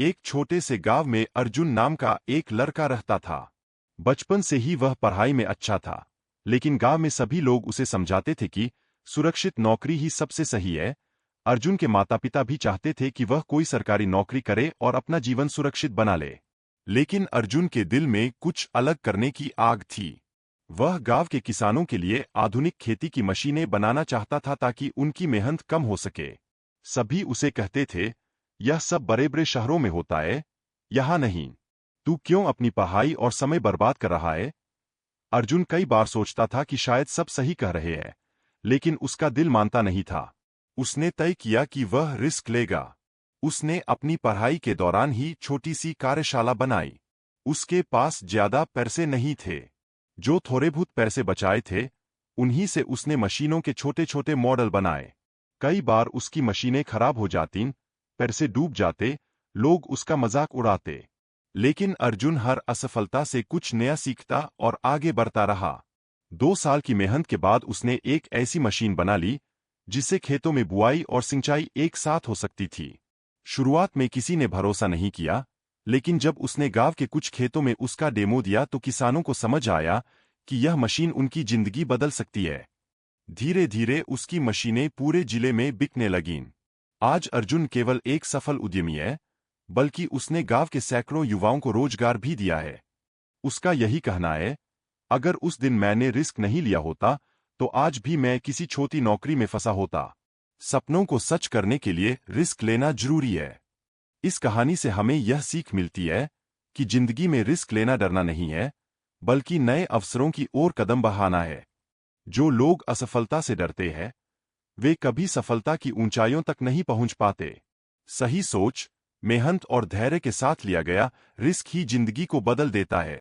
एक छोटे से गांव में अर्जुन नाम का एक लड़का रहता था। बचपन से ही वह पढ़ाई में अच्छा था, लेकिन गांव में सभी लोग उसे समझाते थे कि सुरक्षित नौकरी ही सबसे सही है। अर्जुन के माता पिता भी चाहते थे कि वह कोई सरकारी नौकरी करे और अपना जीवन सुरक्षित बना ले। लेकिन अर्जुन के दिल में कुछ अलग करने की आग थी। वह गांव के किसानों के लिए आधुनिक खेती की मशीनें बनाना चाहता था ताकि उनकी मेहनत कम हो सके। सभी उसे कहते थे, यह सब बड़े बड़े शहरों में होता है, यहाँ नहीं। तू क्यों अपनी पढ़ाई और समय बर्बाद कर रहा है? अर्जुन कई बार सोचता था कि शायद सब सही कह रहे हैं, लेकिन उसका दिल मानता नहीं था। उसने तय किया कि वह रिस्क लेगा। उसने अपनी पढ़ाई के दौरान ही छोटी सी कार्यशाला बनाई। उसके पास ज्यादा पैसे नहीं थे। जो थोड़े बहुत पैसे बचाए थे, उन्हीं से उसने मशीनों के छोटे छोटे मॉडल बनाए। कई बार उसकी मशीनें खराब हो जातीं, पैसे डूब जाते, लोग उसका मजाक उड़ाते। लेकिन अर्जुन हर असफलता से कुछ नया सीखता और आगे बढ़ता रहा। 2 साल की मेहनत के बाद उसने एक ऐसी मशीन बना ली जिससे खेतों में बुआई और सिंचाई एक साथ हो सकती थी। शुरुआत में किसी ने भरोसा नहीं किया, लेकिन जब उसने गांव के कुछ खेतों में उसका डेमो दिया तो किसानों को समझ आया कि यह मशीन उनकी जिंदगी बदल सकती है। धीरे धीरे उसकी मशीनें पूरे जिले में बिकने लगीं। आज अर्जुन केवल एक सफल उद्यमी है, बल्कि उसने गांव के सैकड़ों युवाओं को रोजगार भी दिया है। उसका यही कहना है, अगर उस दिन मैंने रिस्क नहीं लिया होता, तो आज भी मैं किसी छोटी नौकरी में फंसा होता। सपनों को सच करने के लिए रिस्क लेना जरूरी है। इस कहानी से हमें यह सीख मिलती है कि जिंदगी में रिस्क लेना डरना नहीं है, बल्कि नए अवसरों की ओर कदम बढ़ाना है। जो लोग असफलता से डरते हैं, वे कभी सफलता की ऊंचाइयों तक नहीं पहुंच पाते। सही सोच, मेहनत और धैर्य के साथ लिया गया रिस्क ही जिंदगी को बदल देता है।